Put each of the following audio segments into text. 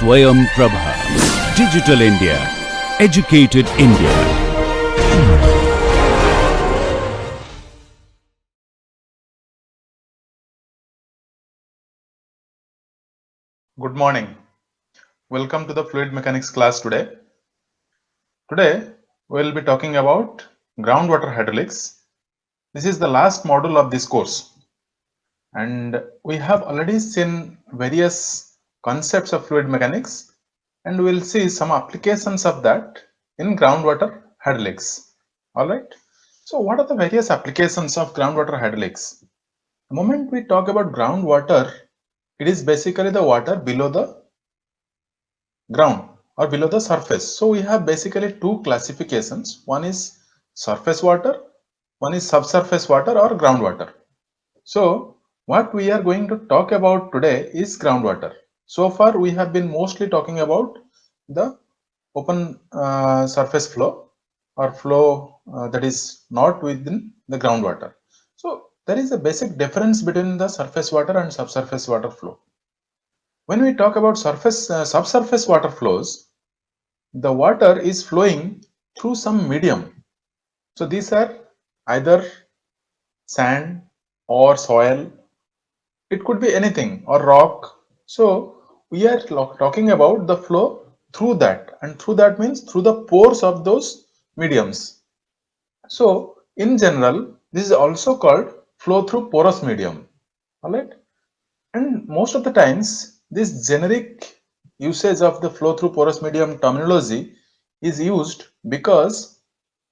Swayam Prabha. Digital India. Educated India. Good morning. Welcome to the fluid mechanics class today. Today we will be talking about groundwater hydraulics. This is the last module of this course, and we have already seen various concepts of fluid mechanics, and we will see some applications of that in groundwater hydraulics. All right. So what are the various applications of groundwater hydraulics? The moment we talk about groundwater, it is basically the water below the ground or below the surface. So we have basically two classifications. One is surface water, one is subsurface water or groundwater. So what we are going to talk about today is groundwater. So far we have been mostly talking about the open surface flow or flow that is not within the groundwater. So there is a basic difference between the surface water and subsurface water flow. When we talk about subsurface water flows, the water is flowing through some medium. So these are either sand or soil. It could be anything or rock. So we are talking about the flow through that, and through that means through the pores of those mediums. So in general, this is also called flow through porous medium. All right. And most of the times, this generic usage of the flow through porous medium terminology is used because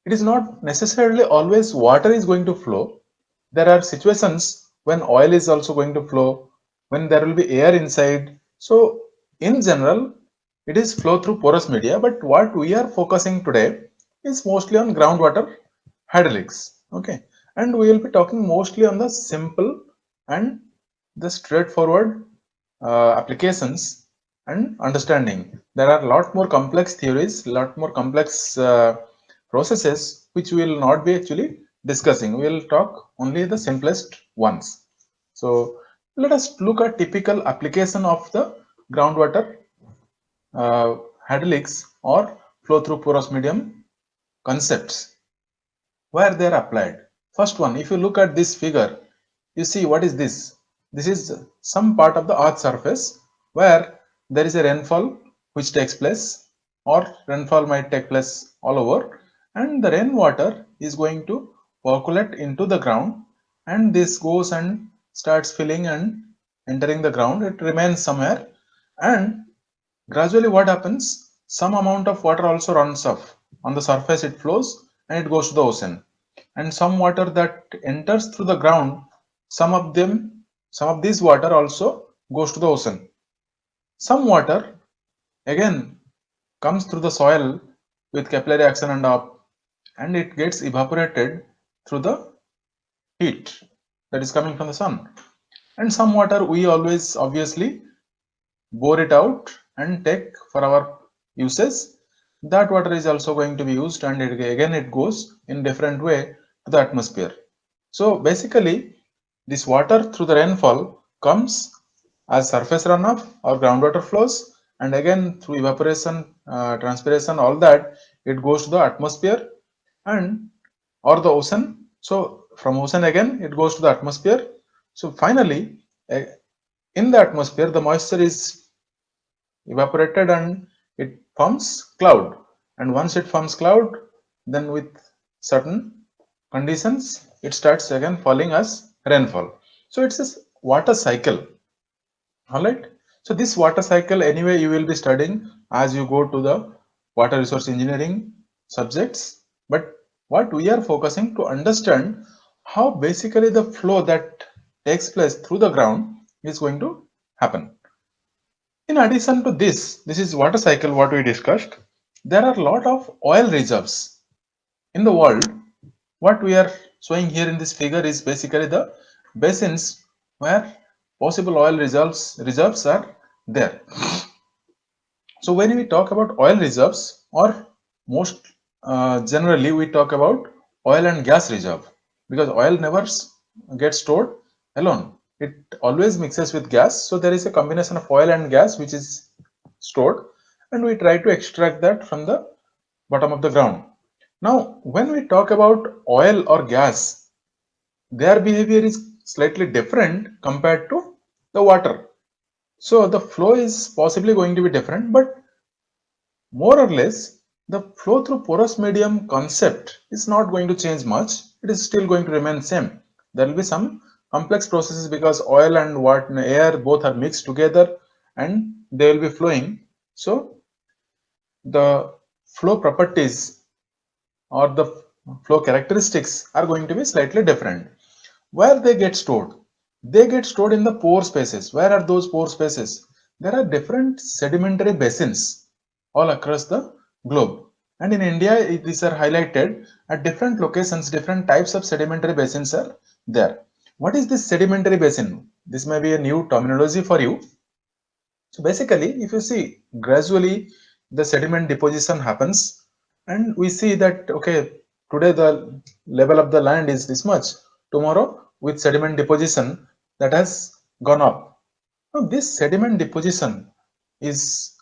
it is not necessarily always water is going to flow. There are situations when oil is also going to flow, when there will be air inside. So in general, it is flow through porous media, but what we are focusing today is mostly on groundwater hydraulics. Okay, and we will be talking mostly on the simple and the straightforward applications and understanding. There are a lot more complex theories, lot more complex processes which we will not be actually discussing. We will talk only the simplest ones. So let us look at typical application of the groundwater uh, hydraulics or flow through porous medium concepts where they are applied. First one, if you look at this figure, you see what is this? This is some part of the earth surface where there is a rainfall which takes place, or rainfall might take place all over, and the rainwater is going to percolate into the ground, and this goes and starts filling and entering the ground. It remains somewhere, and gradually what happens? Some amount of water also runs off. On the surface it flows and it goes to the ocean. And some water that enters through the ground, some of this water also goes to the ocean. Some water again comes through the soil with capillary action and up, and it gets evaporated through the heat that is coming from the sun. And some water we always obviously bore it out and take for our uses. That water is also going to be used, and again it goes in different way to the atmosphere. So basically this water through the rainfall comes as surface runoff or groundwater flows, and again through evaporation, transpiration, all that, it goes to the atmosphere and or the ocean. So from ocean again it goes to the atmosphere. So finally in the atmosphere the moisture is evaporated and it forms cloud, and once it forms cloud, then with certain conditions it starts again falling as rainfall. So it's this water cycle. All right, so this water cycle anyway you will be studying as you go to the water resource engineering subjects, but what we are focusing to understand how basically the flow that takes place through the ground is going to happen. In addition to this is water cycle what we discussed. There are a lot of oil reserves in the world. What we are showing here in this figure is basically the basins where possible oil reserves are there. So when we talk about oil reserves, or most generally we talk about oil and gas reserve, because oil never gets stored alone. It always mixes with gas. So there is a combination of oil and gas which is stored, and we try to extract that from the bottom of the ground. Now, when we talk about oil or gas, their behavior is slightly different compared to the water. So the flow is possibly going to be different, but more or less, the flow through porous medium concept is not going to change much. It is still going to remain same. There will be some complex processes because oil and water, air both are mixed together and they will be flowing. So the flow properties or the flow characteristics are going to be slightly different. Where they get stored? They get stored in the pore spaces. Where are those pore spaces? There are different sedimentary basins all across the globe. And in India, these are highlighted at different locations, different types of sedimentary basins are there. What is this sedimentary basin? This may be a new terminology for you. So basically, if you see, gradually the sediment deposition happens, and we see that okay, today the level of the land is this much. Tomorrow, with sediment deposition, that has gone up. Now, this sediment deposition is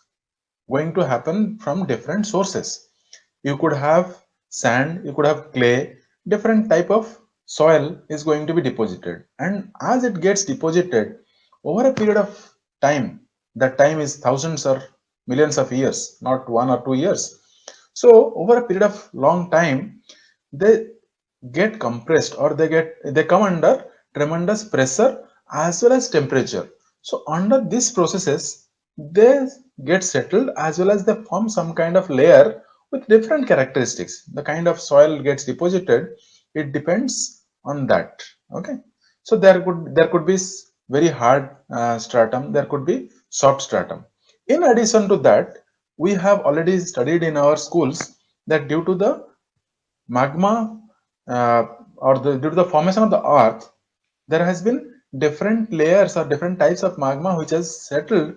going to happen from different sources. You could have sand, you could have clay, different type of soil is going to be deposited, and as it gets deposited over a period of time, that time is thousands or millions of years, not 1 or 2 years. So over a period of long time, they get compressed or they come under tremendous pressure as well as temperature. So under these processes, they get settled as well as they form some kind of layer with different characteristics. The kind of soil gets deposited, it depends on that. Okay, so there could be very hard stratum, there could be soft stratum. In addition to that, we have already studied in our schools that due to the magma uh, due to the formation of the earth, there has been different layers or different types of magma which has settled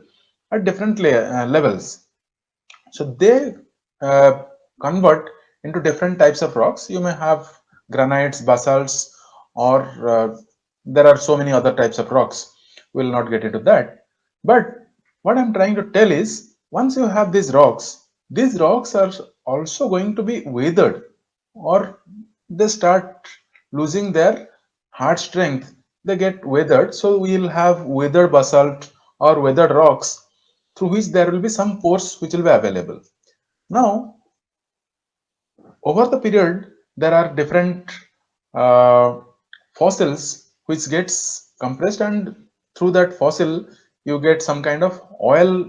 at different levels. So they uh, convert into different types of rocks. You may have granites, basalts, or there are so many other types of rocks. We will not get into that. But what I'm trying to tell is, once you have these rocks are also going to be weathered, or they start losing their hard strength. They get weathered. So we'll have weathered basalt or weathered rocks through which there will be some pores which will be available. Now, over the period, there are different uh, fossils which gets compressed, and through that fossil, you get some kind of oil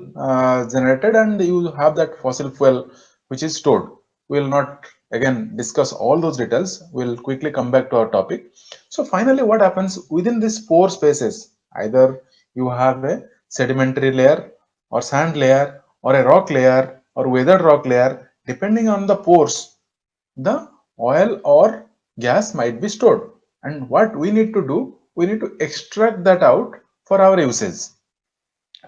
generated, and you have that fossil fuel which is stored. We will not again discuss all those details. We'll quickly come back to our topic. So finally, what happens within these pore spaces? Either you have a sedimentary layer or sand layer or a rock layer or weathered rock layer. Depending on the pores, the oil or gas might be stored. And what we need to do, we need to extract that out for our usage.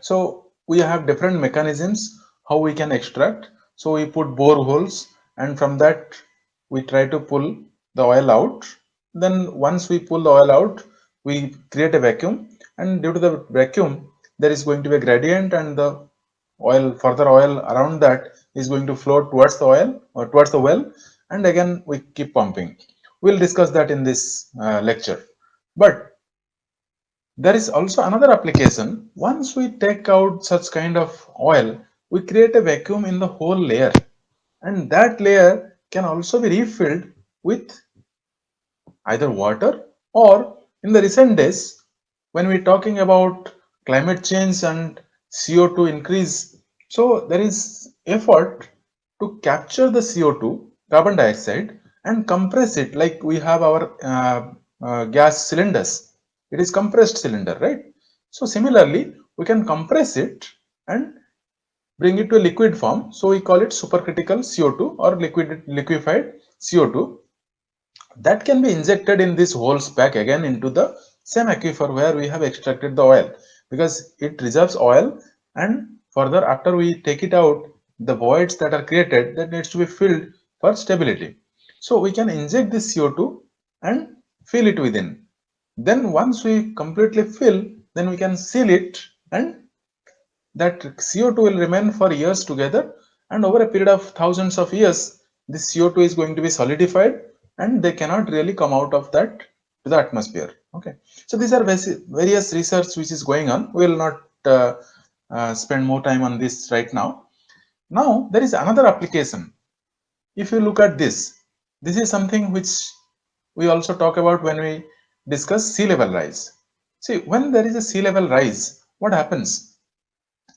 So we have different mechanisms how we can extract. So we put bore holes, and from that we try to pull the oil out. Then once we pull the oil out, we create a vacuum, and due to the vacuum, there is going to be a gradient, and the further oil around that is going to flow towards the oil or towards the well, and again we keep pumping. We'll discuss that in this lecture. But there is also another application. Once we take out such kind of oil, we create a vacuum in the whole layer, and that layer can also be refilled with either water, or in the recent days when we're talking about climate change and CO2 increase, so there is effort to capture the CO2, carbon dioxide, and compress it like we have our gas cylinders. It is compressed cylinder, right? So similarly, we can compress it and bring it to a liquid form. So we call it supercritical CO2 or liquefied CO2, that can be injected in this holes back again into the same aquifer where we have extracted the oil, because it reserves oil, and further after we take it out, the voids that are created, that needs to be filled for stability. So we can inject this CO2 and fill it within. Then once we completely fill, then we can seal it and that CO2 will remain for years together, and over a period of thousands of years this CO2 is going to be solidified and they cannot really come out of that to the atmosphere. Okay, so these are various research which is going on. We will not spend more time on this right now. Now there is another application. If you look at this, this is something which we also talk about when we discuss sea level rise. See, when there is a sea level rise, what happens?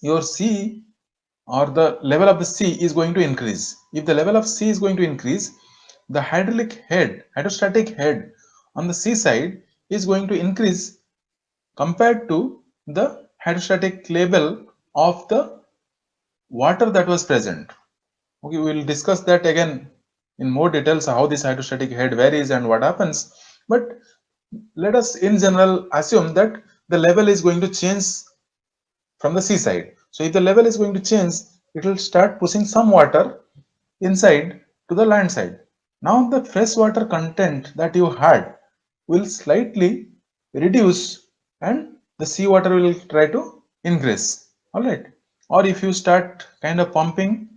Your sea or the level of the sea is going to increase. If the level of sea is going to increase, the hydrostatic head on the seaside is going to increase compared to the hydrostatic level of the water that was present. Okay, we will discuss that again in more details how this hydrostatic head varies and what happens. But let us in general assume that the level is going to change from the seaside. So if the level is going to change, it will start pushing some water inside to the land side. Now the freshwater content that you had will slightly reduce and the seawater will try to increase. Alright. Or if you start kind of pumping,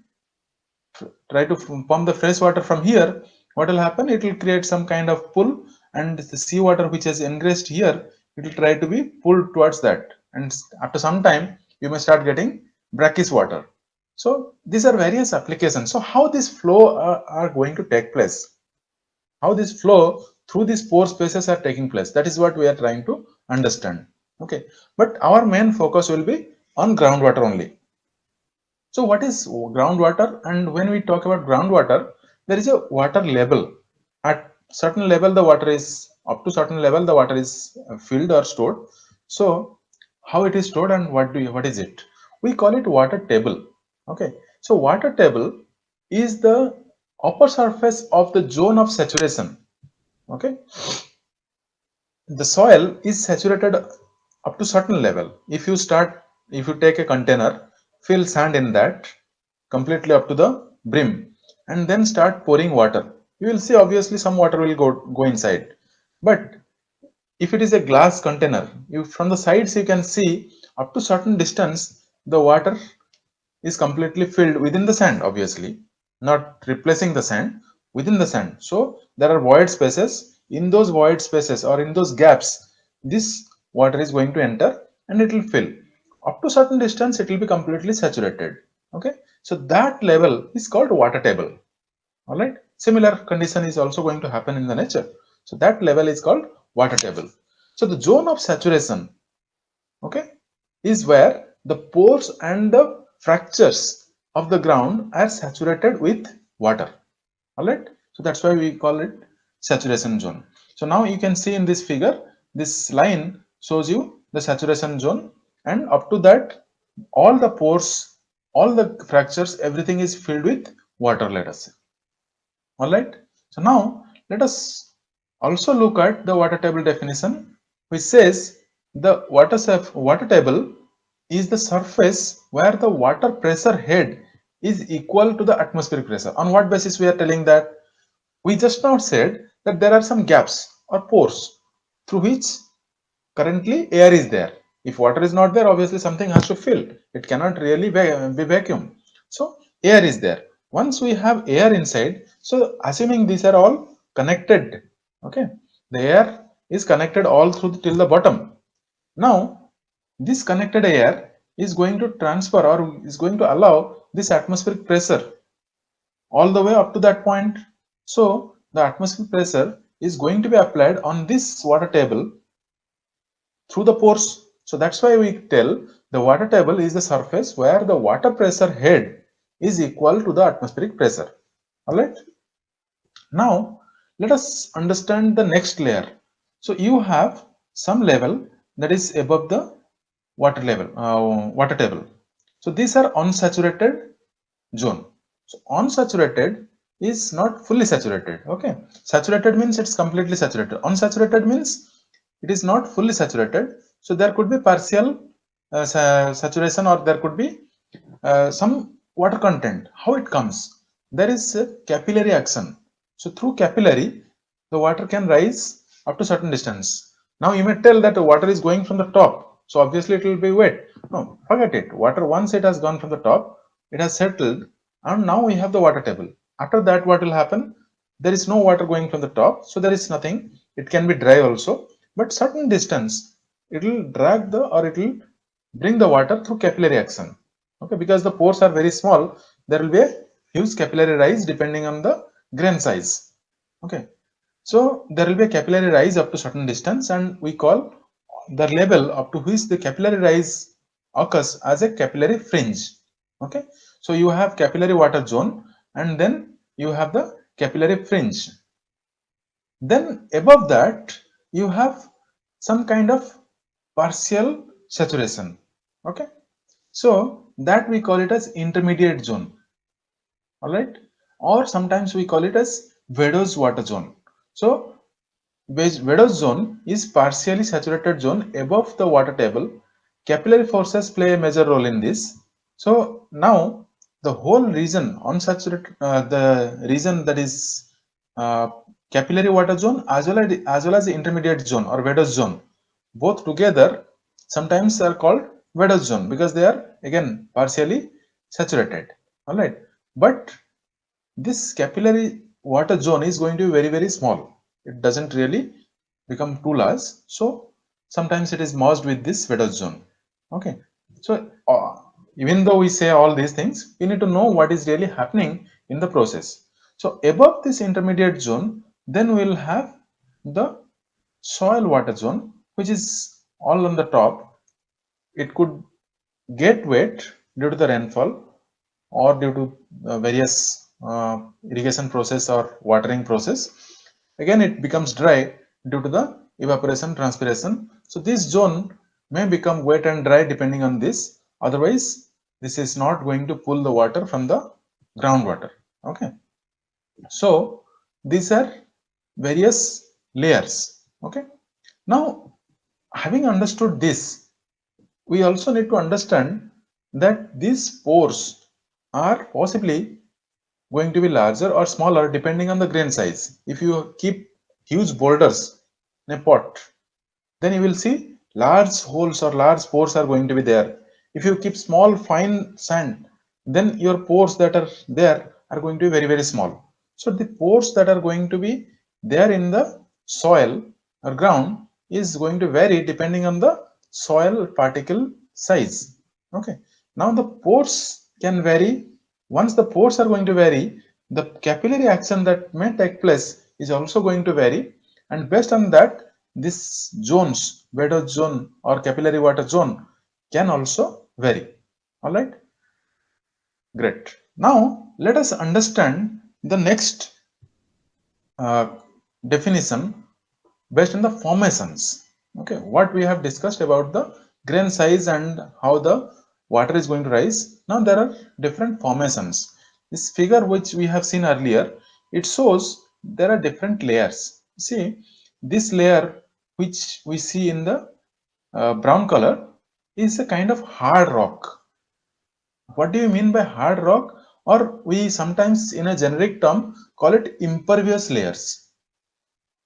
try to pump the fresh water from here, what will happen? It will create some kind of pull, and the seawater which has ingressed here, it will try to be pulled towards that, and after some time you may start getting brackish water. So these are various applications. So how this flow are going to take place, how this flow through these pore spaces are taking place, that is what we are trying to understand. Okay, but our main focus will be on groundwater only. So what is groundwater? And when we talk about groundwater, there is a water level. At certain level, the water is up to certain level, the water is filled or stored. So how it is stored and what is it? We call it water table. Okay. So water table is the upper surface of the zone of saturation. Okay. The soil is saturated up to certain level. If you take a container, fill sand in that completely up to the brim and then start pouring water, you will see obviously some water will go inside. But if it is a glass container, you from the sides you can see up to certain distance the water is completely filled within the sand, obviously not replacing the sand, within the sand. So there are void spaces. In those void spaces or in those gaps, this water is going to enter and it will fill up to certain distance, it will be completely saturated. Okay, so that level is called water table. All right, similar condition is also going to happen in the nature. So that level is called water table. So the zone of saturation, okay, is where the pores and the fractures of the ground are saturated with water. All right, so that's why we call it saturation zone. So now you can see in this figure, this line shows you the saturation zone, and up to that all the pores, all the fractures, everything is filled with water, let us say. All right, so now let us also look at the water table definition, which says the water table is the surface where the water pressure head is equal to the atmospheric pressure. On what basis we are telling that? We just now said that there are some gaps or pores through which currently air is there. If water is not there, obviously something has to fill. It cannot really be vacuum. So air is there. Once we have air inside, so assuming these are all connected, okay, the air is connected all through till the bottom. Now this connected air is going to transfer or is going to allow this atmospheric pressure all the way up to that point. So the atmospheric pressure is going to be applied on this water table through the pores. So that's why we tell the water table is the surface where the water pressure head is equal to the atmospheric pressure. All right. Now let us understand the next layer. So you have some level that is above the water table. So these are unsaturated zone. So unsaturated is not fully saturated. Okay, saturated means it's completely saturated. Unsaturated means it is not fully saturated. So there could be partial saturation, or there could be some water content. How it comes? There is a capillary action. So through capillary, the water can rise up to certain distance. Now you may tell that the water is going from the top, so obviously it will be wet. No, forget it. Water, once it has gone from the top, it has settled, and now we have the water table. After that, what will happen? There is no water going from the top, so there is nothing. It can be dry also, but certain distance it will drag the, or it will bring the water through capillary action. Okay, because the pores are very small, there will be a huge capillary rise depending on the grain size. Okay, so there will be a capillary rise up to certain distance, and we call the level up to which the capillary rise occurs as a capillary fringe. Okay, so you have capillary water zone, and then you have the capillary fringe. Then above that you have some kind of partial saturation. Okay, so that we call it as intermediate zone. All right, or sometimes we call it as Veddo's water zone. So Veddo's zone is partially saturated zone above the water table. Capillary forces play a major role in this. So now the whole region unsaturated, the region that is uh, capillary water zone as well as the intermediate zone or Veddo's zone, both together sometimes are called Veddo's zone because they are again partially saturated. All right, but this capillary water zone is going to be very small. It doesn't really become too large, so sometimes it is merged with this Veddo's zone. Okay, so even though we say all these things, we need to know what is really happening in the process. So above this intermediate zone, then we'll have the soil water zone, which is all on the top. It could get wet due to the rainfall or due to various irrigation process or watering process. Again, it becomes dry due to the evaporation, transpiration. So this zone may become wet and dry depending on this. Otherwise, this is not going to pull the water from the groundwater. Okay, so these are various layers. Okay, now having understood this, we also need to understand that these pores are possibly going to be larger or smaller depending on the grain size. If you keep huge boulders in a pot, then you will see large holes or large pores are going to be there. If you keep small fine sand, then your pores that are there are going to be very small. So the pores that are going to be there in the soil or ground is going to vary depending on the soil particle size. Okay, now the pores can vary. Once the pores are going to vary, the capillary action that may take place is also going to vary, and based on that, this zones, Veddo's zone or capillary water zone, can also vary. All right, great. Now let us understand the next uh, definition based on the formations. Okay, what we have discussed about the grain size and how the water is going to rise. Now there are different formations. This figure which we have seen earlier, it shows there are different layers. See, this layer which we see in the brown color is a kind of hard rock. What do you mean by hard rock? Or we sometimes in a generic term call it impervious layers.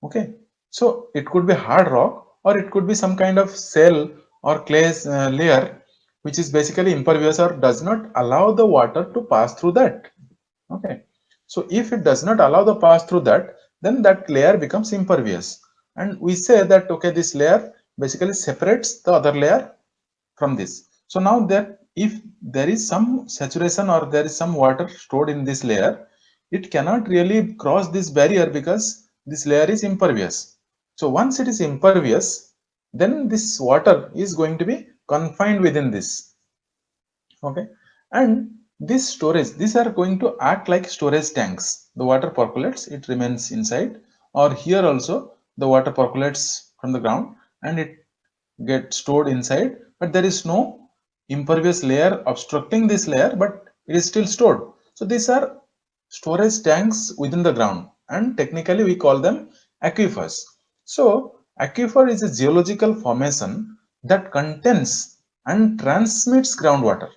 Okay, so it could be hard rock or it could be some kind of cell or clay layer which is basically impervious or does not allow the water to pass through that. Okay, so if it does not allow the pass through that, then that layer becomes impervious, and we say that okay, this layer basically separates the other layer from this. So now that if there is some saturation or there is some water stored in this layer, it cannot really cross this barrier because this layer is impervious. So once it is impervious, then this water is going to be confined within this. Okay, and this storage, these are going to act like storage tanks. The water percolates, it remains inside, or here also the water percolates from the ground and it get stored inside, but there is no impervious layer obstructing this layer, but it is still stored. So these are storage tanks within the ground, and technically we call them aquifers. So aquifer is a geological formation that contains and transmits groundwater.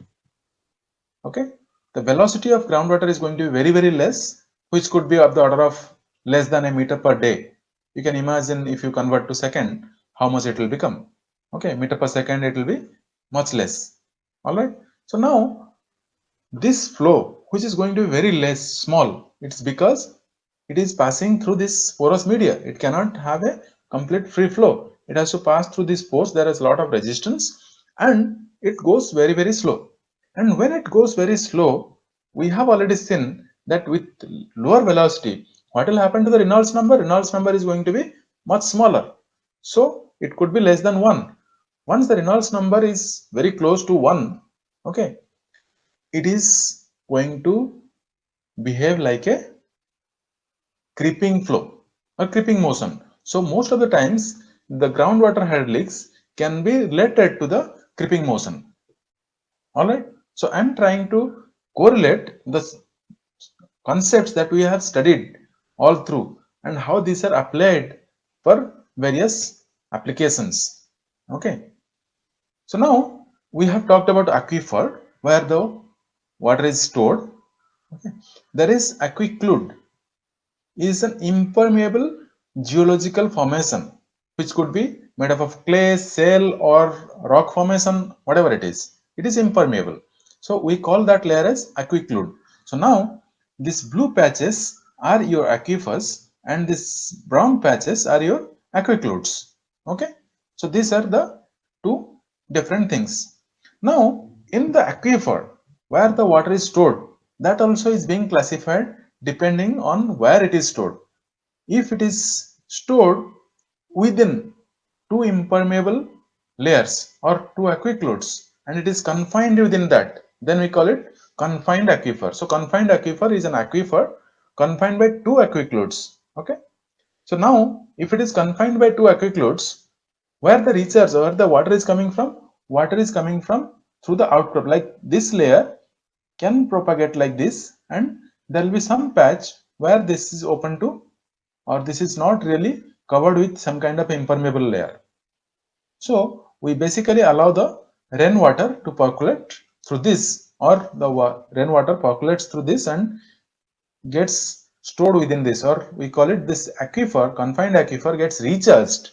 Okay, the velocity of groundwater is going to be very less, which could be of the order of less than a meter per day. You can imagine if you convert to second, how much it will become. Okay, meter per second, it will be much less. All right. So now this flow, which is going to be very less small, it's because it is passing through this porous media. It cannot have a complete free flow. It has to pass through these pores. There is a lot of resistance and it goes very, very slow. And when it goes very slow, we have already seen that with lower velocity, what will happen to the Reynolds number? Reynolds number is going to be much smaller. So it could be less than 1. Once the Reynolds number is very close to 1, okay, it is going to behave like a creeping flow or creeping motion. So most of the times the groundwater hydraulics can be related to the creeping motion. All right. So I'm trying to correlate the concepts that we have studied all through and how these are applied for various applications. Okay. So now we have talked about aquifer where the water is stored. Okay. There is aquiclude is an impermeable geological formation which could be made up of clay, shale or rock formation, whatever it is. It is impermeable. So we call that layer as aquiclude. So now these blue patches are your aquifers and these brown patches are your aquicludes. Okay. So these are the two different things. Now in the aquifer where the water is stored, that also is being classified depending on where it is stored. If it is stored within two impermeable layers or two aquicludes and it is confined within that, then we call it confined aquifer. So confined aquifer is an aquifer confined by two aquicludes. Okay. So now if it is confined by two aquicludes, where the recharge or the water is coming from? Water is coming from through the outcrop. Like this layer can propagate like this and there will be some patch where this is open to or this is not really covered with some kind of impermeable layer. So we basically allow the rainwater to percolate through this or the rainwater percolates through this and gets stored within this, or we call it this aquifer, confined aquifer gets recharged.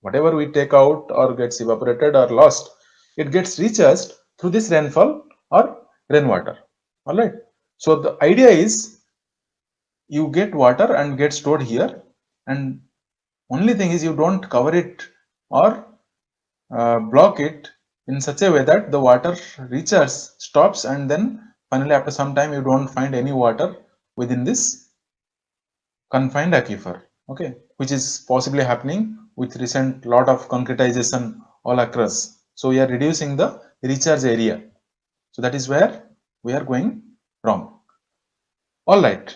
Whatever we take out or gets evaporated or lost, it gets recharged through this rainfall or rainwater. All right. So the idea is you get water and get stored here, and only thing is you don't cover it or block it in such a way that the water recharge stops and then finally after some time you don't find any water within this confined aquifer. Okay, which is possibly happening with recent lot of concretization all across. So we are reducing the recharge area. So that is where we are going wrong. All right.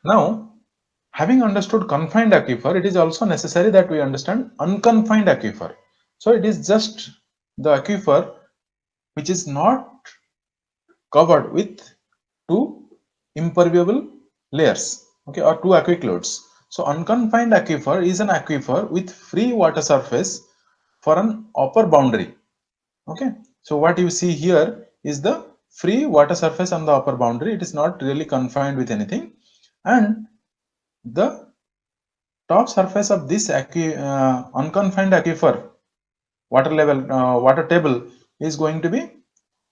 Now, having understood confined aquifer, it is also necessary that we understand unconfined aquifer. So it is just the aquifer which is not covered with two impermeable layers, okay, or two aquicludes. So unconfined aquifer is an aquifer with free water surface for an upper boundary. Okay, so what you see here is the free water surface on the upper boundary. It is not really confined with anything, and the top surface of this unconfined aquifer water table is going to be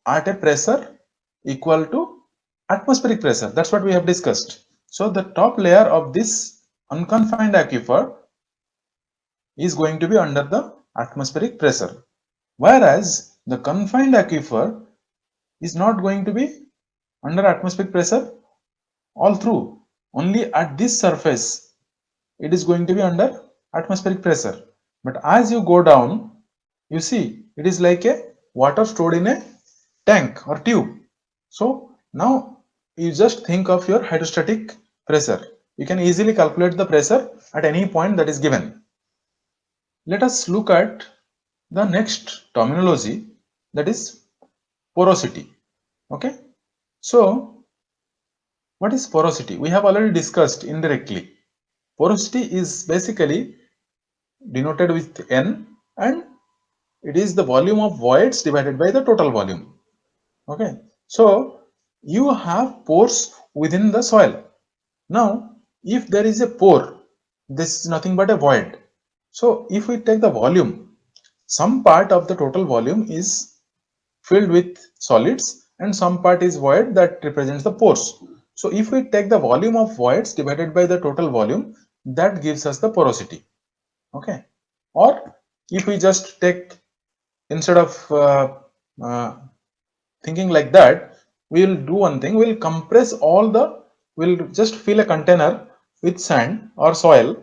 at a pressure equal to atmospheric pressure. That's what we have discussed. So the top layer of this unconfined aquifer is going to be under the atmospheric pressure, whereas the confined aquifer is not going to be under atmospheric pressure all through. Only at this surface it is going to be under atmospheric pressure. But as you go down, you see it is like a water stored in a tank or tube. So now you just think of your hydrostatic pressure. You can easily calculate the pressure at any point that is given. Let us look at the next terminology, that is porosity. Okay. So what is porosity? We have already discussed indirectly. Porosity is basically denoted with N, and it is the volume of voids divided by the total volume. Okay. So you have pores within the soil. Now, if there is a pore, this is nothing but a void. So if we take the volume, some part of the total volume is filled with solids and some part is void that represents the pores. So if we take the volume of voids divided by the total volume, that gives us the porosity. Okay. Or if we just take, instead of uh, thinking like that, we will do one thing. We'll compress all the, we'll just fill a container with sand or soil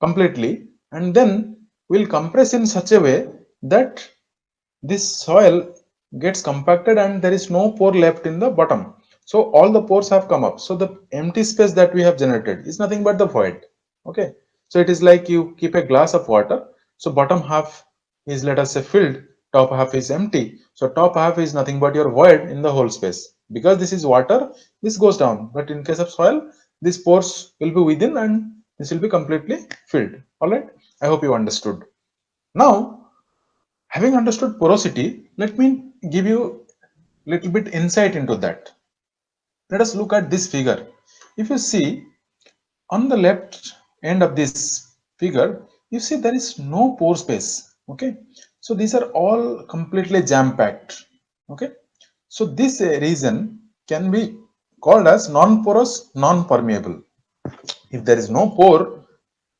completely, and then we'll compress in such a way that this soil gets compacted and there is no pore left in the bottom. So all the pores have come up. So the empty space that we have generated is nothing but the void. Okay. So it is like you keep a glass of water. So bottom half is, let us say, filled, top half is empty. So top half is nothing but your void in the whole space. Because this is water, this goes down. But in case of soil, these pores will be within and this will be completely filled. All right. I hope you understood. Now, having understood porosity, let me give you a little bit insight into that. Let us look at this figure. If you see on the left end of this figure, you see there is no pore space. Okay, so these are all completely jam packed. Okay, so this region can be called as non-porous, non-permeable. If there is no pore,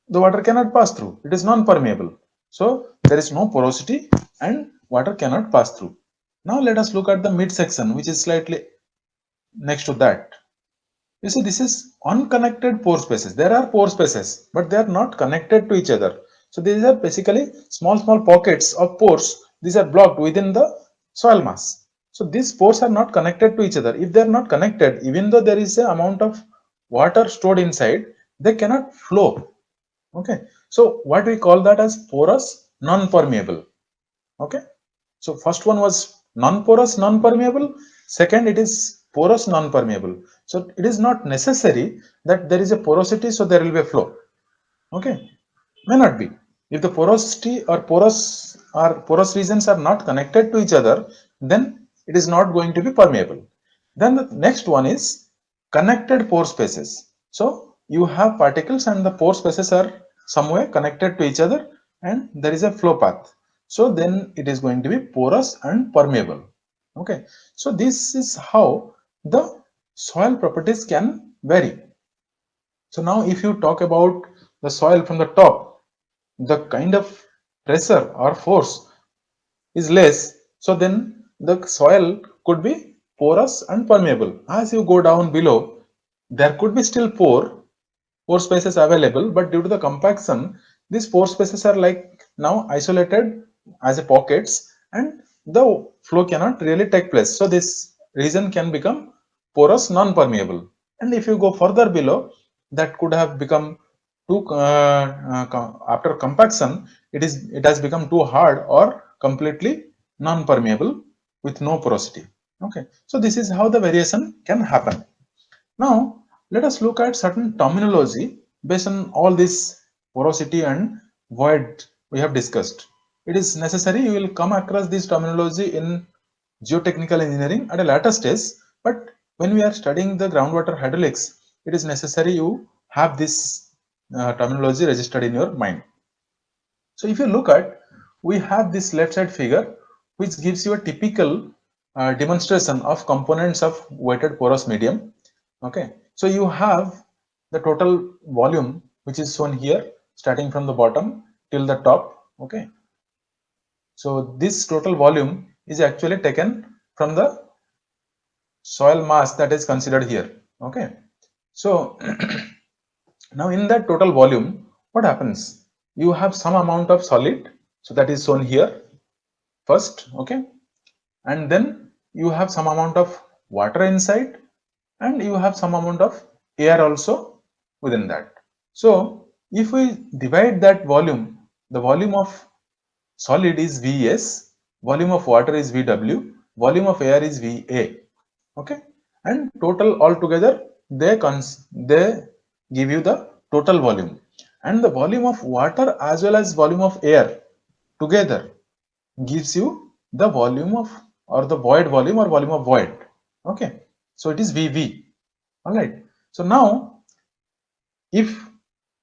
the water cannot pass through. It is non-permeable. So there is no porosity and water cannot pass through. Now let us look at the midsection, which is slightly next to that. You see, this is unconnected pore spaces. There are pore spaces, but they are not connected to each other. So these are basically small pockets of pores. These are blocked within the soil mass. So these pores are not connected to each other. If they are not connected, even though there is an amount of water stored inside, they cannot flow. Okay, so what we call that as porous, non-permeable. Okay, so first one was non-porous, non-permeable. Second, it is porous, non-permeable. So it is not necessary that there is a porosity, so there will be a flow. Okay, may not be. If the porosity or porous regions are not connected to each other, then it is not going to be permeable. Then the next one is connected pore spaces. So you have particles and the pore spaces are somewhere connected to each other and there is a flow path. So then it is going to be porous and permeable. Okay, so this is how the soil properties can vary. So now if you talk about the soil from the top, the kind of pressure or force is less, so then the soil could be porous and permeable. As you go down below, there could be still pore spaces available, but due to the compaction, these pore spaces are like now isolated as a pockets and the flow cannot really take place. So this region can become porous, non-permeable. And if you go further below, that could have become too after compaction, it has become too hard or completely non-permeable with no porosity. Okay, so this is how the variation can happen. Now, let us look at certain terminology based on all this porosity and void we have discussed. It is necessary you will come across this terminology in geotechnical engineering at a later stage, but when we are studying the groundwater hydraulics, it is necessary you have this terminology registered in your mind. So if you look at, we have this left side figure which gives you a typical demonstration of components of weighted porous medium. Okay, so you have the total volume which is shown here starting from the bottom till the top. Okay, so this total volume is actually taken from the soil mass that is considered here. Okay, so now in that total volume, what happens? You have some amount of solid, so that is shown here first. Okay, and then you have some amount of water inside and you have some amount of air also within that. So if we divide that volume, the volume of solid is Vs, volume of water is Vw, volume of air is Va. Okay, and total altogether they give you the total volume, and the volume of water as well as volume of air together gives you the volume of, or the void volume or volume of void. Okay, so it is Vv. All right, so now if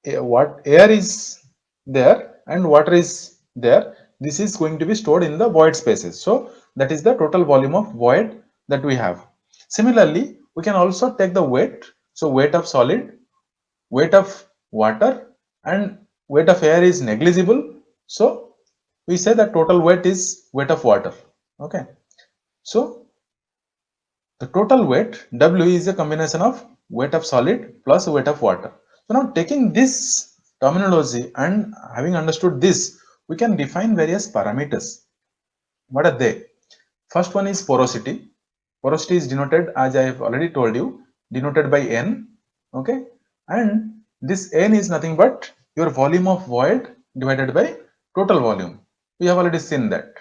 what air is there and water is there, this is going to be stored in the void spaces. So that is the total volume of void that we have. Similarly, we can also take the weight. So weight of solid, weight of water, and weight of air is negligible. So we say that total weight is weight of water. Okay. So the total weight W is a combination of weight of solid plus weight of water. So now taking this terminology and having understood this, we can define various parameters. What are they? First one is porosity. Porosity is denoted, as I have already told you, denoted by N. Okay. And this N is nothing but your volume of void divided by total volume. We have already seen that.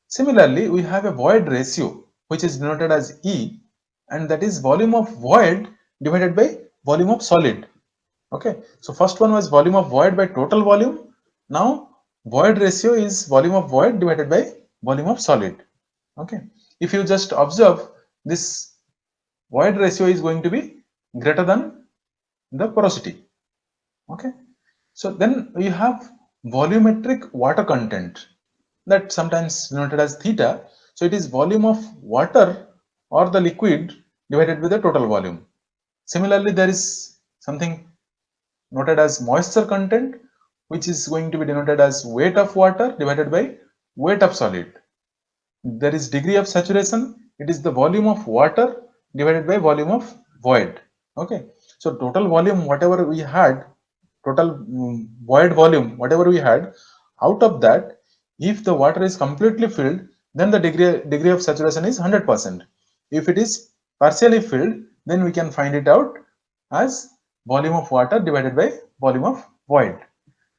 Similarly, we have a void ratio which is denoted as E, and that is volume of void divided by volume of solid. Okay, so first one was volume of void by total volume. Now void ratio is volume of void divided by volume of solid. Okay, if you just observe, this void ratio is going to be greater than the porosity. Okay, so then we have volumetric water content, that sometimes denoted as theta. So it is volume of water or the liquid divided with the total volume. Similarly, there is something noted as moisture content, which is going to be denoted as weight of water divided by weight of solid. There is degree of saturation, it is the volume of water divided by volume of void. Okay, so total volume whatever we had, total void volume whatever we had, out of that, if the water is completely filled, then the degree of saturation is 100%. If it is partially filled, then we can find it out as volume of water divided by volume of void.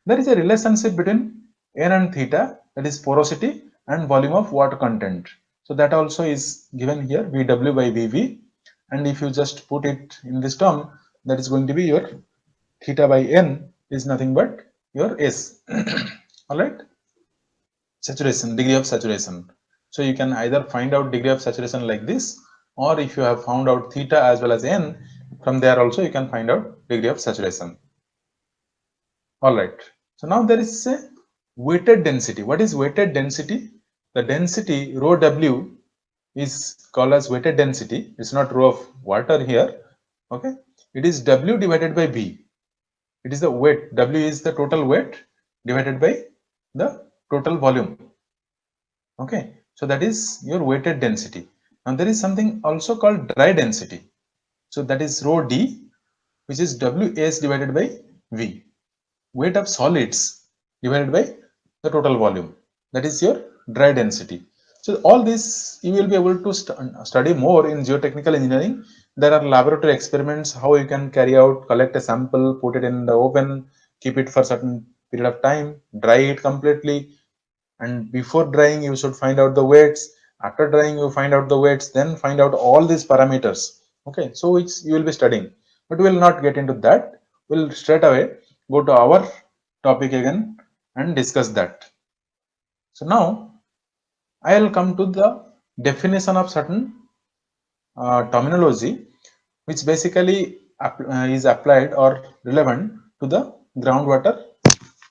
There is a relationship between N and theta, that is porosity and volume of water content. So that also is given here, VW by VV, and if you just put it in this term, that is going to be your theta by N is nothing but your S. All right, saturation, degree of saturation. So you can either find out degree of saturation like this, or if you have found out theta as well as N, from there also you can find out degree of saturation. All right, so now there is a weighted density. What is weighted density? The density rho W is called as weighted density. It's not rho of water here. Okay, it is W divided by V. It is the weight. W is the total weight divided by the total volume. Okay, so that is your weighted density. And there is something also called dry density. So that is rho D, which is Ws divided by V. Weight of solids divided by the total volume, that is your dry density. So all this you will be able to study more in geotechnical engineering. There are laboratory experiments, how you can carry out, collect a sample, put it in the oven, keep it for certain period of time, dry it completely, and before drying you should find out the weights, after drying you find out the weights, then find out all these parameters. Okay, so which you will be studying, but we will not get into that. We'll straight away go to our topic again and discuss that. So now I will come to the definition of certain terminology which basically is applied or relevant to the groundwater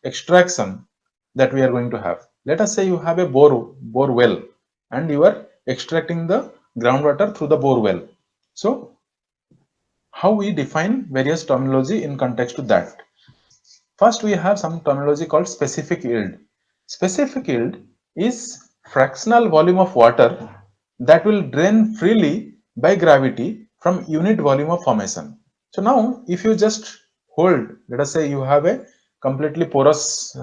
extraction that we are going to have. Let us say you have a bore well and you are extracting the groundwater through the bore well. So how we define various terminology in context to that? First, we have some terminology called specific yield. Specific yield is fractional volume of water that will drain freely by gravity from unit volume of formation. So now, if you just hold, let us say you have a completely porous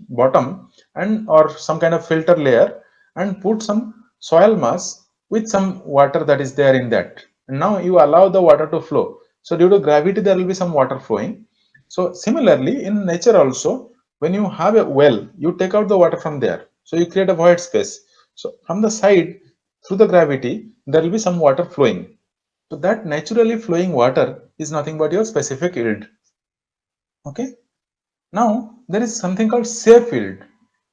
bottom and or some kind of filter layer and put some soil mass with some water that is there in that. And now you allow the water to flow. So due to gravity, there will be some water flowing. So similarly, in nature also, when you have a well, you take out the water from there. So you create a void space. So from the side, through the gravity, there will be some water flowing. So that naturally flowing water is nothing but your specific yield. Okay. Now there is something called safe yield.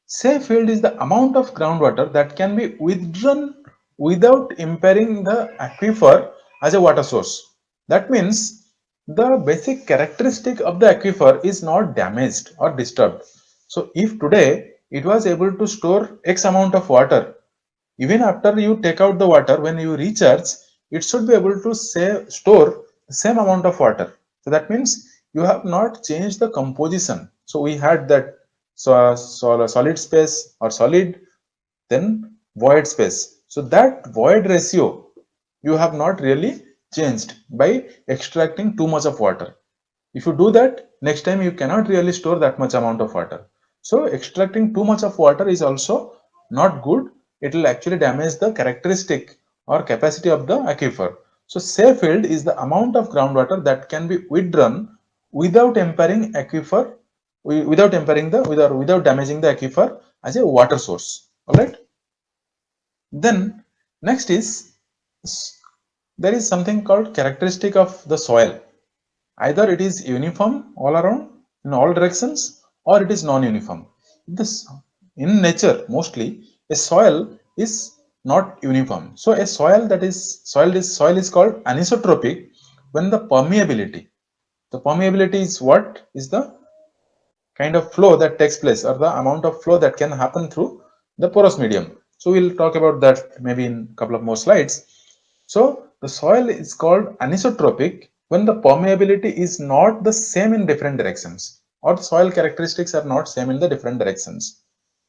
Safe yield is the amount of groundwater that can be withdrawn without impairing the aquifer as a water source. That means the basic characteristic of the aquifer is not damaged or disturbed. So if today it was able to store X amount of water, even after you take out the water, when you recharge, it should be able to store the same amount of water. So that means you have not changed the composition. So we had that solid space or solid, then void space. So that void ratio you have not really changed by extracting too much of water. If you do that, next time you cannot really store that much amount of water. So extracting too much of water is also not good. It will actually damage the characteristic or capacity of the aquifer. So safe yield is the amount of groundwater that can be withdrawn without impairing aquifer, without damaging the aquifer as a water source. All right. Then next is, there is something called characteristic of the soil. Either it is uniform all around in all directions, or it is non-uniform. This in nature mostly a soil is not uniform. So a soil that is soil is called anisotropic when the permeability is what is the kind of flow that takes place, or the amount of flow that can happen through the porous medium. So we'll talk about that maybe in a couple of more slides. So the soil is called anisotropic when the permeability is not the same in different directions, or the soil characteristics are not same in the different directions.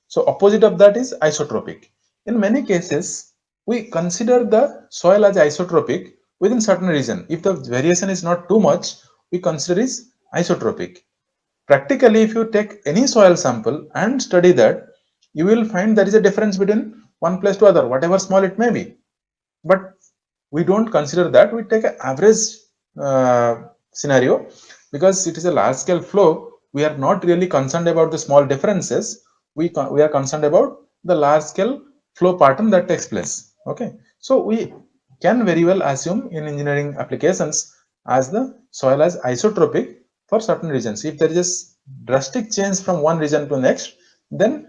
So opposite of that is isotropic. In many cases, we consider the soil as isotropic within certain region. If the variation is not too much, we consider it isotropic. Practically, if you take any soil sample and study that, you will find there is a difference between one place to other, whatever small it may be. But we don't consider that. We take an average scenario because it is a large scale flow. We are not really concerned about the small differences. We are concerned about the large scale flow pattern that takes place. Okay, so we can very well assume in engineering applications as the soil as isotropic for certain regions. If there is a drastic change from one region to next, then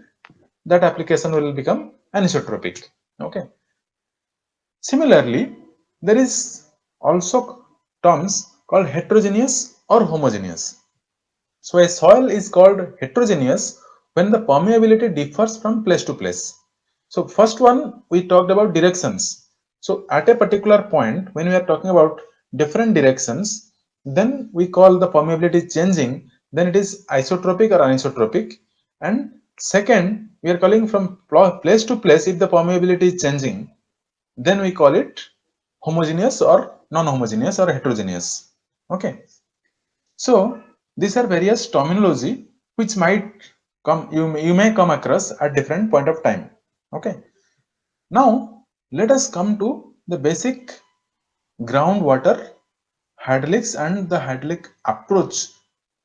that application will become anisotropic. Okay. Similarly, there is also terms called heterogeneous or homogeneous. So a soil is called heterogeneous when the permeability differs from place to place. So first one, we talked about directions. So at a particular point, when we are talking about different directions, then we call the permeability changing, then it is isotropic or anisotropic. And second, we are calling from place to place, if the permeability is changing, then we call it homogeneous or non-homogeneous or heterogeneous. Okay, so these are various terminology which might come, you may come across at different point of time. Okay, now let us come to the basic groundwater hydraulics and the hydraulic approach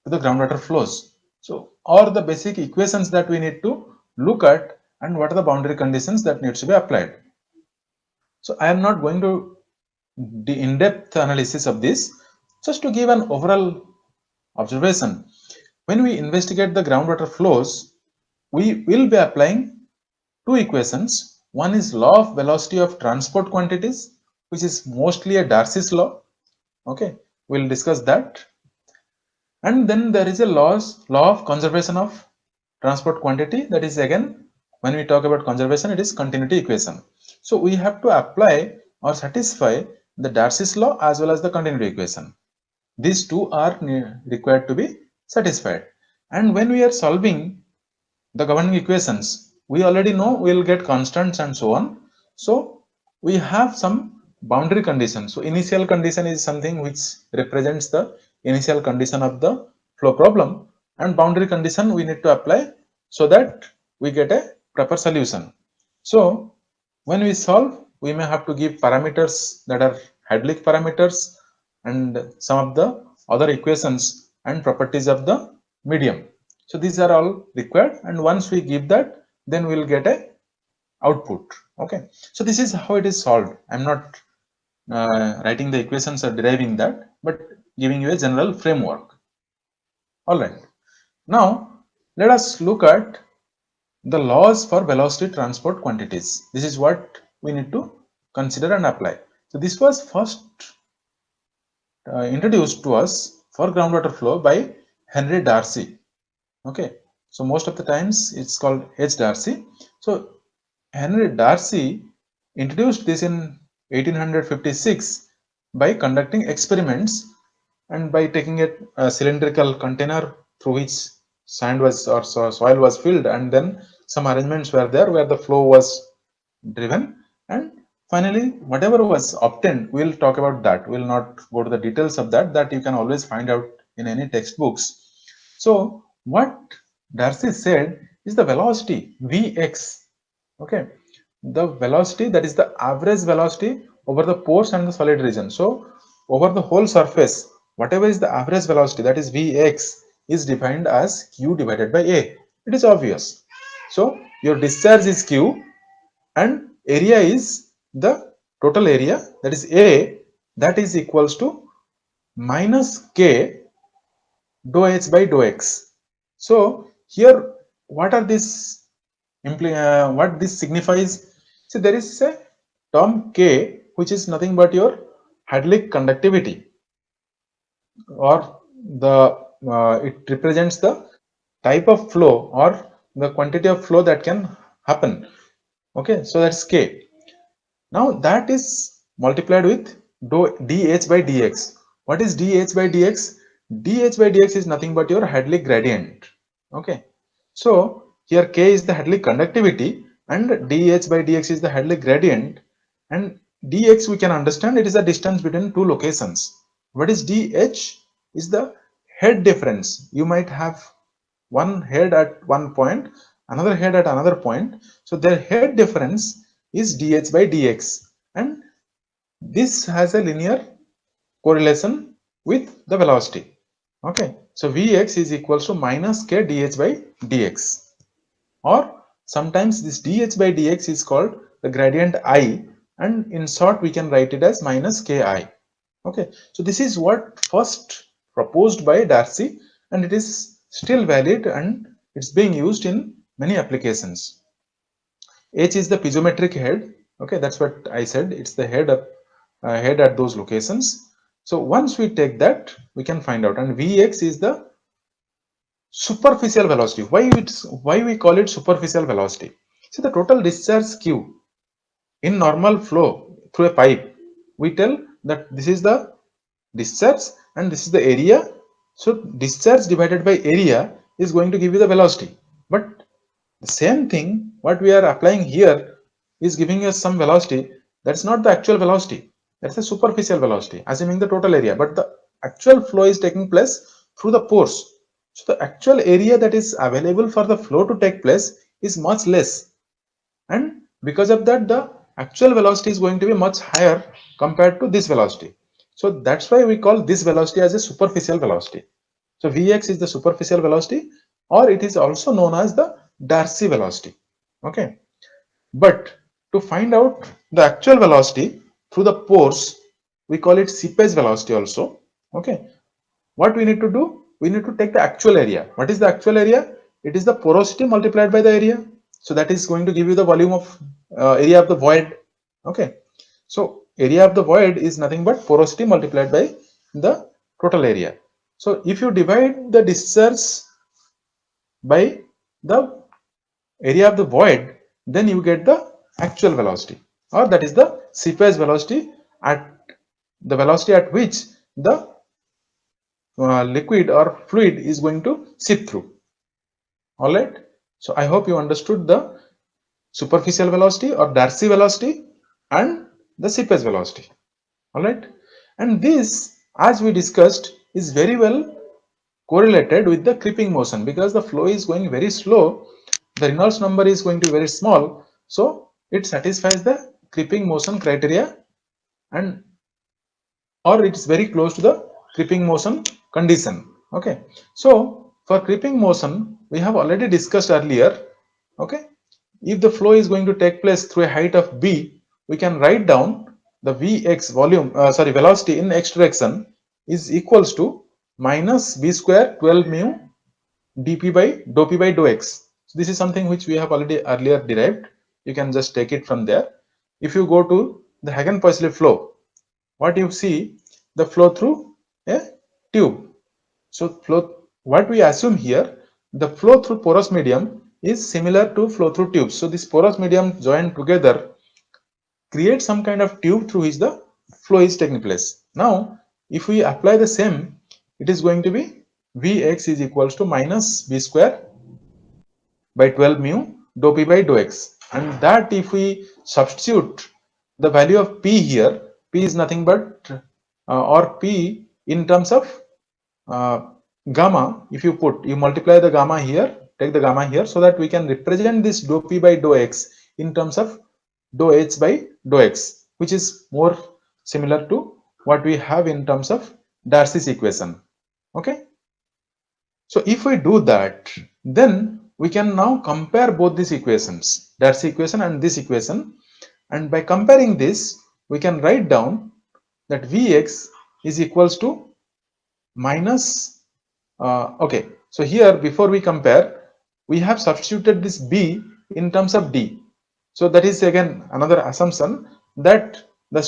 to the groundwater flows. So, or the basic equations that we need to look at, and what are the boundary conditions that needs to be applied. So I am not going to the in-depth analysis of this, just to give an overall observation. When we investigate the groundwater flows, we will be applying two equations. One is law of velocity of transport quantities, which is mostly a Darcy's law. Okay, we'll discuss that. And then there is a law of conservation of transport quantity. That is, again, when we talk about conservation, it is continuity equation. So we have to apply or satisfy the Darcy's law as well as the continuity equation. These two are required to be satisfied. And when we are solving the governing equations, we already know we will get constants and so on. So we have some boundary conditions. So initial condition is something which represents the initial condition of the flow problem, and boundary condition we need to apply so that we get a proper solution. So when we solve, we may have to give parameters that are hydraulic parameters and some of the other equations and properties of the medium. So these are all required, and once we give that, then we will get a output. Okay, so this is how it is solved. I'm not writing the equations or deriving that, but giving you a general framework. All right, now let us look at the laws for velocity transport quantities. This is what we need to consider and apply. So this was first introduced to us for groundwater flow by Henry Darcy. Okay, so most of the times it's called H. Darcy. So Henry Darcy introduced this in 1856 by conducting experiments and by taking a cylindrical container through which sand was or soil was filled, and then some arrangements were there where the flow was driven, and finally whatever was obtained, we'll talk about that. We'll not go to the details of that you can always find out in any textbooks. So what Darcy said is the velocity Vx, okay, the velocity, that is the average velocity over the pores and the solid region. So over the whole surface, whatever is the average velocity, that is Vx, is defined as q divided by a. It is obvious. So your discharge is q and area is the total area, that is a, that is equals to minus k dou h by dou x. So here what are this what this signifies? So there is a term k which is nothing but your Hadley conductivity, or the it represents the type of flow or the quantity of flow that can happen. Okay, so that's k. Now that is multiplied with dh by dx. What is dh by dx? dh by dx is nothing but your Hadley gradient. Okay, so here k is the Hadley conductivity and dh by dx is the Hadley gradient, and dx we can understand it is the distance between two locations. What is dh? Is the head difference. You might have one head at one point, another head at another point, so their head difference is dh by dx, and this has a linear correlation with the velocity. Okay, so Vx is equals to minus k dh by dx, or sometimes this dh by dx is called the gradient I, and in short we can write it as minus ki. Okay, so this is what first proposed by Darcy, and it is still valid and it's being used in many applications. H is the piezometric head. Okay, that's what I said. It's the head of head at those locations. So once we take that, we can find out. And Vx is the superficial velocity. Why we call it superficial velocity? See, the total discharge Q in normal flow through a pipe, we tell that this is the discharge and this is the area. So discharge divided by area is going to give you the velocity. But the same thing what we are applying here is giving us some velocity. That's not the actual velocity. That's the superficial velocity, assuming the total area. But the actual flow is taking place through the pores. So the actual area that is available for the flow to take place is much less. And because of that, the actual velocity is going to be much higher compared to this velocity. So that's why we call this velocity as a superficial velocity. So Vx is the superficial velocity, or it is also known as the Darcy velocity. Okay, but to find out the actual velocity through the pores, we call it seepage velocity also. Okay, what we need to do? We need to take the actual area. What is the actual area? It is the porosity multiplied by the area. So that is going to give you the volume of area of the void. Okay, so area of the void is nothing but porosity multiplied by the total area. So if you divide the discharge by the area of the void, then you get the actual velocity, or that is the seepage velocity, at the velocity at which the liquid or fluid is going to seep through. All right, so I hope you understood the superficial velocity or Darcy velocity and the seepage velocity. All right, and this, as we discussed, is very well correlated with the creeping motion, because the flow is going very slow, the Reynolds number is going to be very small, so it satisfies the creeping motion criteria, and or it's very close to the creeping motion condition. Okay, so for creeping motion we have already discussed earlier. Okay, if the flow is going to take place through a height of b, we can write down the Vx volume velocity in x direction is equals to minus b square 12 mu dp by dou p by dou x. So this is something which we have already earlier derived. You can just take it from there. If you go to the Hagen-Poiseuille flow, what you see, the flow through a tube. So what we assume here, the flow through porous medium is similar to flow through tubes. So this porous medium joined together create some kind of tube through which the flow is taking place. Now, if we apply the same, it is going to be Vx is equals to minus V square by 12 mu dou P by dou x. And that if we substitute the value of P here, P is nothing but or P in terms of gamma, if you multiply the gamma here, take the gamma here, so that we can represent this dou P by dou x in terms of dou h by dou x, which is more similar to what we have in terms of Darcy's equation. Okay, so if we do that, then we can now compare both these equations, Darcy equation and this equation, and by comparing this we can write down that Vx is equals to minus okay, so here before we compare, we have substituted this B in terms of D. So that is again another assumption that the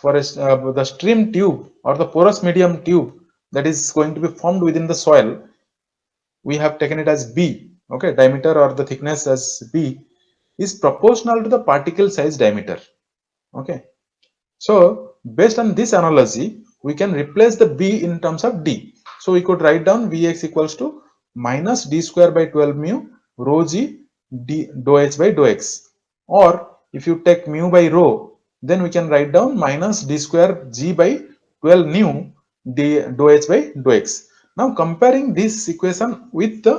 the stream tube or the porous medium tube that is going to be formed within the soil, we have taken it as B. Okay, diameter or the thickness as B is proportional to the particle size diameter. Okay, so based on this analogy, we can replace the B in terms of D. So we could write down Vx equals to minus d square by 12 mu rho g d dou h by dou x. Or if you take mu by rho, then we can write down minus d square g by 12 nu d dou h by dou x. Now comparing this equation with the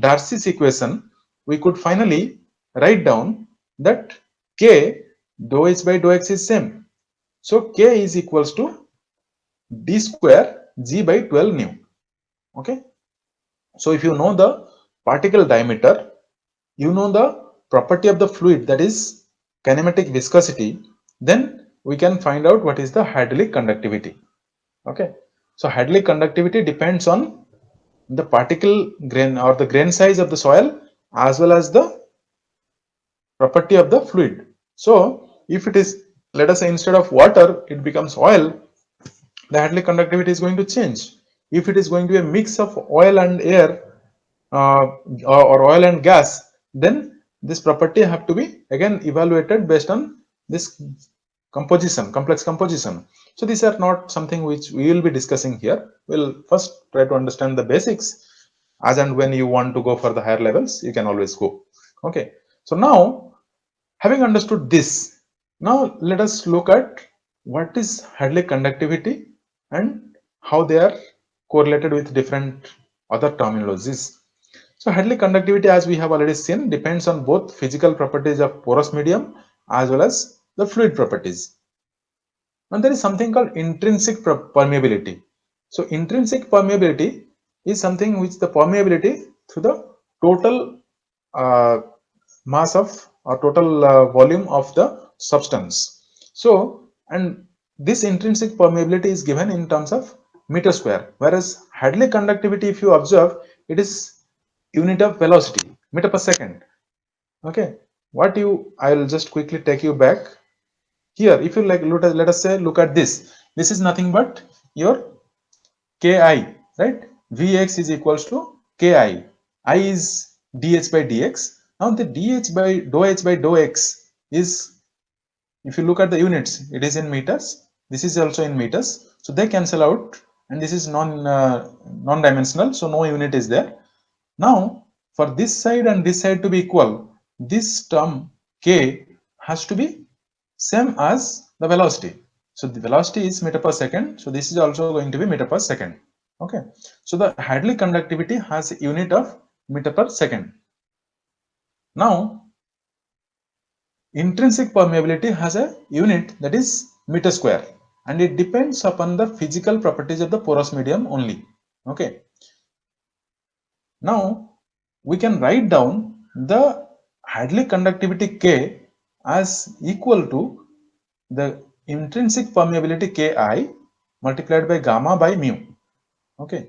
Darcy's equation, we could finally write down that k dou h by dou x is same. So k is equals to d square g by 12 nu. Okay. So if you know the particle diameter, you know the property of the fluid, that is kinematic viscosity, then we can find out what is the Hadley conductivity. Okay. So Hadley conductivity depends on the particle grain or the grain size of the soil as well as the property of the fluid. So if it is, let us say, instead of water it becomes oil, the Hadley conductivity is going to change. If it is going to be a mix of oil and air or oil and gas, then this property have to be again evaluated based on this composition, complex composition. So these are not something which we will be discussing here. We'll first try to understand the basics. As and when you want to go for the higher levels, you can always go. Okay. So now, having understood this, now let us look at what is Hadley conductivity and how they are correlated with different other terminologies. So Hadley conductivity, as we have already seen, depends on both physical properties of porous medium as well as the fluid properties. And there is something called intrinsic permeability. So intrinsic permeability is something which the permeability through the total mass of or total volume of the substance. So, and this intrinsic permeability is given in terms of meter square, whereas Hadley conductivity, if you observe, it is unit of velocity, meter per second. Okay, what you, I will just quickly take you back here. If you like, let us say, look at this. This is nothing but your ki, right? Vx is equals to ki. I is dh by dx. Now the dh by dou x is, if you look at the units, it is in meters. This is also in meters. So they cancel out, and this is non-dimensional. So no unit is there. Now for this side and this side to be equal, this term k has to be same as the velocity. So the velocity is meter per second. So this is also going to be meter per second. Okay. So the Hadley conductivity has a unit of meter per second. Now intrinsic permeability has a unit, that is meter square, and it depends upon the physical properties of the porous medium only. Okay. Now we can write down the Hadley conductivity K as equal to the intrinsic permeability Ki multiplied by gamma by mu. Okay.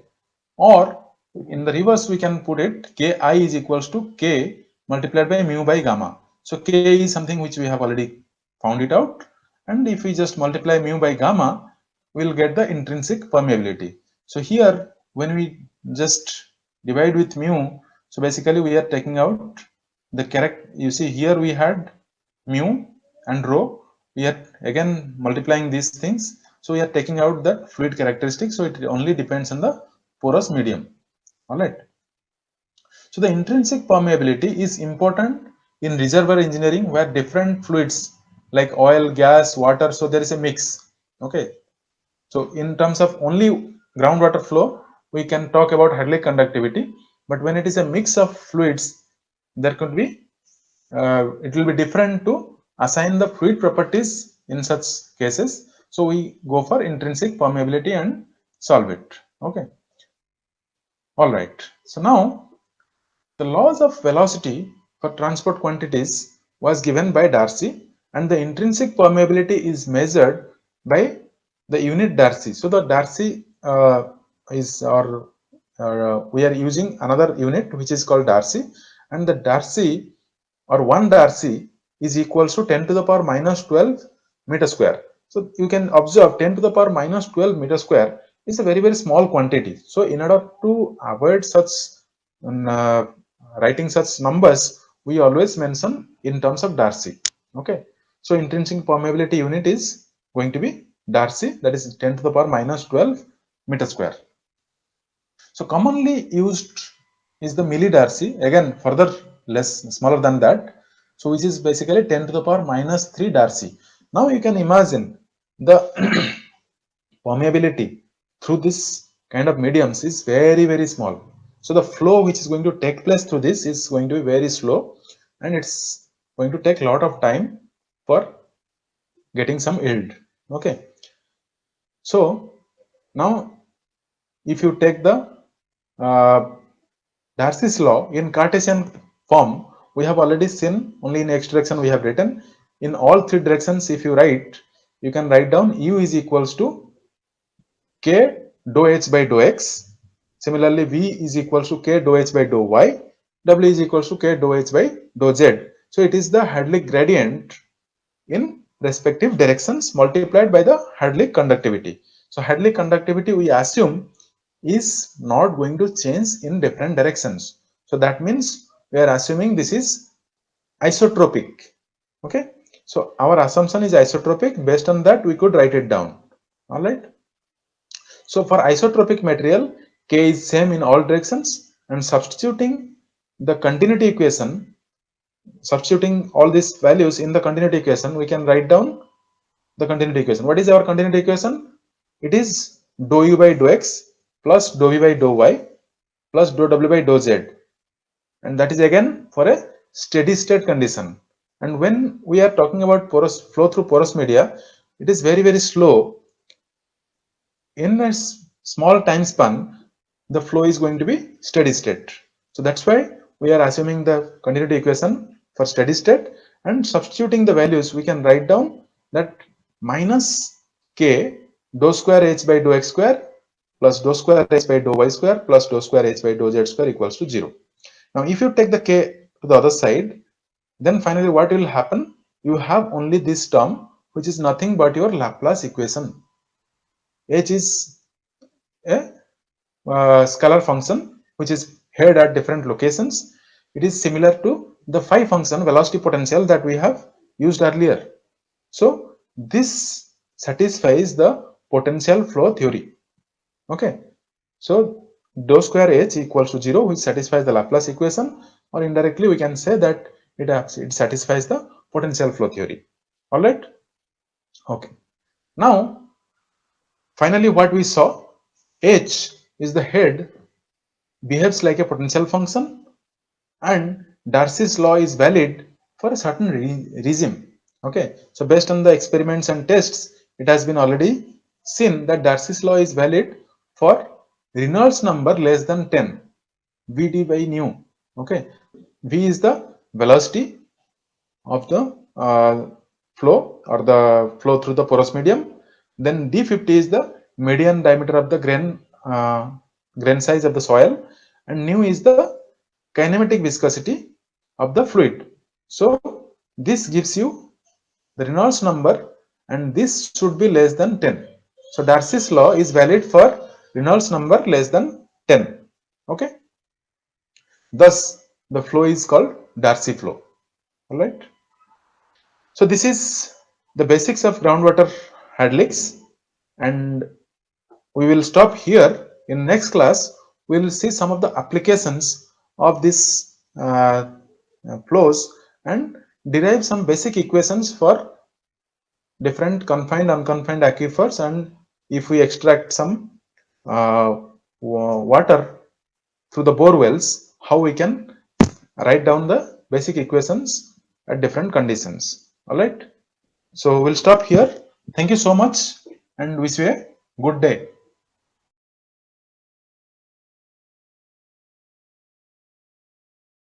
Or in the reverse, we can put it Ki is equals to K multiplied by mu by gamma. So K is something which we have already found it out, and if we just multiply mu by gamma, we'll get the intrinsic permeability. So here, when we just divide with mu, so basically we are taking out the correct, you see here we had mu and rho, we are again multiplying these things. So we are taking out that fluid characteristic. So it only depends on the porous medium. All right. So the intrinsic permeability is important in reservoir engineering where different fluids like oil, gas, water, so there is a mix. Okay. So in terms of only groundwater flow, we can talk about hydraulic conductivity, but when it is a mix of fluids, there could be it will be different to assign the fluid properties in such cases. So we go for intrinsic permeability and solve it. Okay. All right. So now the laws of velocity for transport quantities was given by Darcy, and the intrinsic permeability is measured by the unit Darcy. So the Darcy is we are using another unit which is called Darcy, and the Darcy or 1 Darcy is equals to 10 to the power minus 12 meter square. So you can observe 10 to the power minus 12 meter square is a very small quantity. So in order to avoid such uh, writing such numbers, we always mention in terms of Darcy. Okay. So intrinsic permeability unit is going to be Darcy, that is 10 to the power minus 12 meter square. So commonly used is the millidarcy, again further less smaller than that. So which is basically 10 to the power minus 3 Darcy. Now you can imagine the permeability through this kind of mediums is very small. So the flow which is going to take place through this is going to be very slow, and it's going to take a lot of time for getting some yield. Okay. So now if you take the uh, Darcy's law in Cartesian form, we have already seen. Only in x direction we have written. In all three directions, if you write, you can write down u is equals to k dou h by dou x. Similarly, v is equals to k dou h by dou y. W is equals to k dou h by dou z. So it is the Hadley gradient in respective directions multiplied by the Hadley conductivity. So Hadley conductivity we assume is not going to change in different directions. So that means we are assuming this is isotropic. Okay. So our assumption is isotropic. Based on that, we could write it down. All right. So for isotropic material, K is same in all directions, and substituting the continuity equation, substituting all these values in the continuity equation, we can write down the continuity equation. What is our continuity equation? It is dou u by dou x plus dou v by dou y plus dou w by dou z, and that is again for a steady state condition. And when we are talking about porous flow through porous media, it is very slow. In a small time span, the flow is going to be steady state. So that's why we are assuming the continuity equation for steady state, and substituting the values, we can write down that minus k dou square h by dou x square plus dou square h by dou y square plus dou square h by dou z square equals to 0. Now if you take the k to the other side, then finally what will happen? You have only this term, which is nothing but your Laplace equation. H is a scalar function which is held at different locations. It is similar to the phi function, velocity potential, that we have used earlier. So this satisfies the potential flow theory. Okay. So dou square h equals to 0, which satisfies the Laplace equation, or indirectly we can say that it satisfies the potential flow theory. All right. Okay. Now finally what we saw, h is the head, behaves like a potential function, and Darcy's law is valid for a certain regime. Okay. So based on the experiments and tests, it has been already seen that Darcy's law is valid for Reynolds number less than 10, Vd by nu. Okay. V is the velocity of the flow, or the flow through the porous medium. Then d50 is the median diameter of the grain size of the soil, and nu is the kinematic viscosity of the fluid. So this gives you the Reynolds number, and this should be less than 10. So Darcy's law is valid for Reynolds number less than 10. Okay. Thus the flow is called Darcy flow. All right. So this is the basics of groundwater hydraulics, and we will stop here. In next class, we will see some of the applications of this flows and derive some basic equations for different confined, unconfined aquifers, and if we extract some water through the bore wells, how we can write down the basic equations at different conditions. All right. So we'll stop here. Thank you so much and wish you a good day.